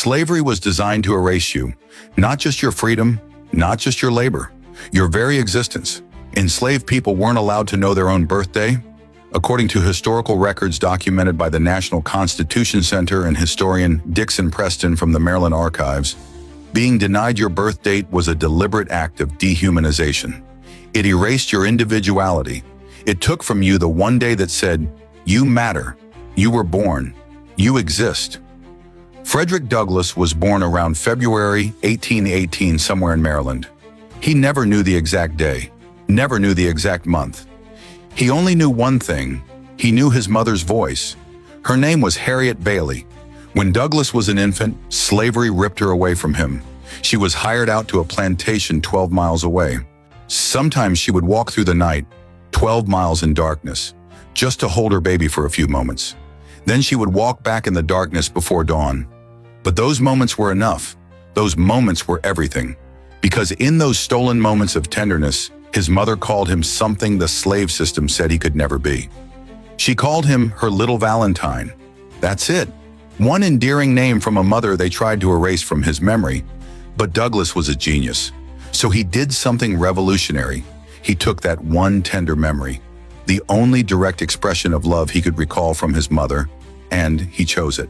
Slavery was designed to erase you, not just your freedom, not just your labor, your very existence. Enslaved people weren't allowed to know their own birthday. According to historical records documented by the National Constitution Center and historian Dickson Preston from the Maryland Archives, being denied your birth date was a deliberate act of dehumanization. It erased your individuality. It took from you the one day that said, "You matter, you were born, you exist." Frederick Douglass was born around February 1818 somewhere in Maryland. He never knew the exact day, never knew the exact month. He only knew one thing. He knew his mother's voice. Her name was Harriet Bailey. When Douglass was an infant, slavery ripped her away from him. She was hired out to a plantation 12 miles away. Sometimes she would walk through the night, 12 miles in darkness, just to hold her baby for a few moments. Then she would walk back in the darkness before dawn. But those moments were enough. Those moments were everything. Because in those stolen moments of tenderness, his mother called him something the slave system said he could never be. She called him her little Valentine. That's it. One endearing name from a mother they tried to erase from his memory. But Douglass was a genius. So he did something revolutionary. He took that one tender memory, the only direct expression of love he could recall from his mother, and he chose it.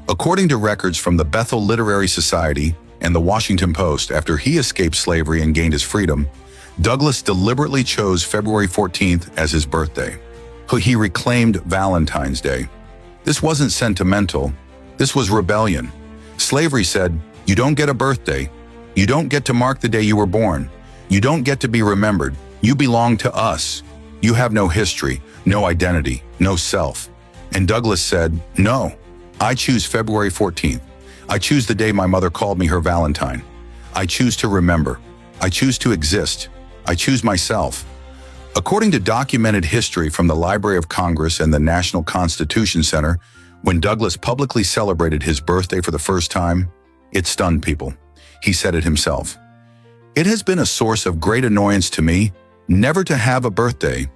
According to records from the Bethel Literary Society and the Washington Post, after he escaped slavery and gained his freedom, Douglass deliberately chose February 14th as his birthday. He reclaimed Valentine's Day. This wasn't sentimental. This was rebellion. Slavery said, "You don't get a birthday. You don't get to mark the day you were born. You don't get to be remembered. You belong to us. You have no history, no identity, no self." And Douglass said, "No, I choose February 14th. I choose the day my mother called me her Valentine. I choose to remember. I choose to exist. I choose myself." According to documented history from the Library of Congress and the National Constitution Center, when Douglass publicly celebrated his birthday for the first time, it stunned people. He said it himself. "It has been a source of great annoyance to me never to have a birthday.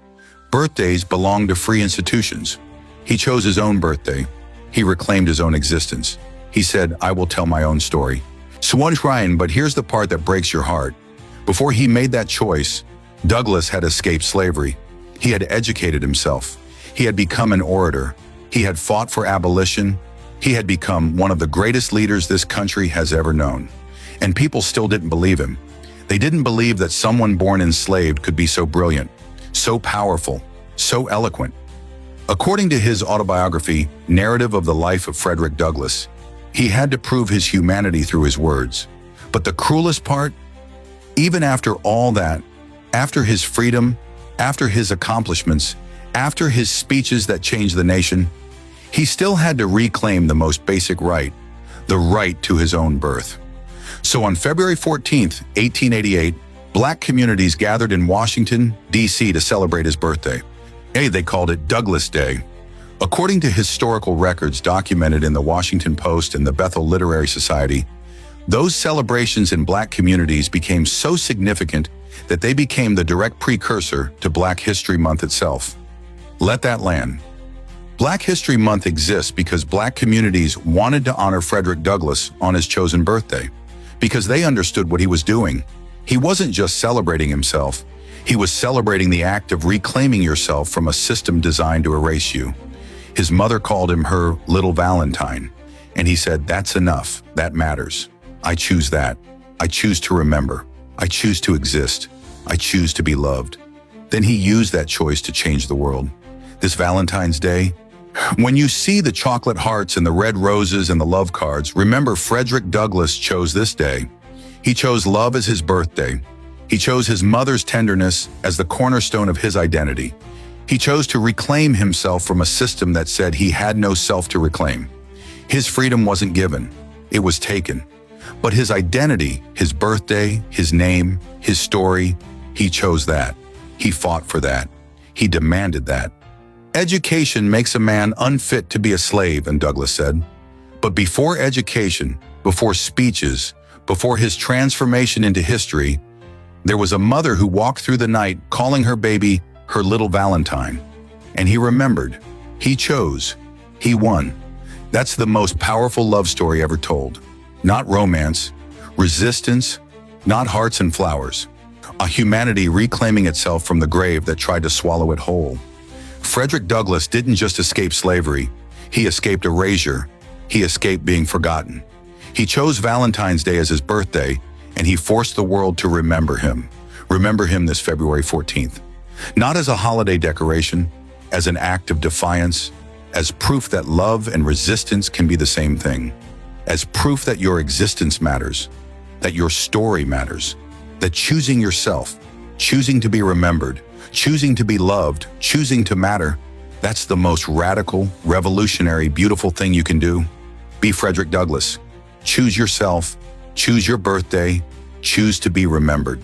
Birthdays belong to free institutions." He chose his own birthday. He reclaimed his own existence. He said, "I will tell my own story." So one Ryan, but here's the part that breaks your heart. Before he made that choice, Douglass had escaped slavery. He had educated himself. He had become an orator. He had fought for abolition. He had become one of the greatest leaders this country has ever known. And people still didn't believe him. They didn't believe that someone born enslaved could be so brilliant, so powerful, so eloquent. According to his autobiography, Narrative of the Life of Frederick Douglass, he had to prove his humanity through his words. But the cruelest part, even after all that, after his freedom, after his accomplishments, after his speeches that changed the nation, he still had to reclaim the most basic right, the right to his own birth. So on February 14th, 1888, Black communities gathered in Washington, D.C. to celebrate his birthday. They called it Douglass Day. According to historical records documented in the Washington Post and the Bethel Literary Society, those celebrations in Black communities became so significant that they became the direct precursor to Black History Month itself. Let that land. Black History Month exists because Black communities wanted to honor Frederick Douglass on his chosen birthday, because they understood what he was doing. He wasn't just celebrating himself. He was celebrating the act of reclaiming yourself from a system designed to erase you. His mother called him her little Valentine, and he said, "That's enough. That matters. I choose that. I choose to remember. I choose to exist. I choose to be loved." Then he used that choice to change the world. This Valentine's Day, when you see the chocolate hearts and the red roses and the love cards, remember Frederick Douglass chose this day. He chose love as his birthday. He chose his mother's tenderness as the cornerstone of his identity. He chose to reclaim himself from a system that said he had no self to reclaim. His freedom wasn't given, it was taken. But his identity, his birthday, his name, his story, he chose that. He fought for that. He demanded that. Education makes a man unfit to be a slave, and Douglass said. But before education, before speeches, before his transformation into history, there was a mother who walked through the night calling her baby her little Valentine. And he remembered. He chose. He won. That's the most powerful love story ever told. Not romance, resistance, not hearts and flowers. A humanity reclaiming itself from the grave that tried to swallow it whole. Frederick Douglass didn't just escape slavery, he escaped erasure, he escaped being forgotten. He chose Valentine's Day as his birthday, and he forced the world to remember him. Remember him this February 14th. Not as a holiday decoration, as an act of defiance, as proof that love and resistance can be the same thing, as proof that your existence matters, that your story matters, that choosing yourself, choosing to be remembered, choosing to be loved, choosing to matter, that's the most radical, revolutionary, beautiful thing you can do. Be Frederick Douglass. Choose yourself, choose your birthday, choose to be remembered.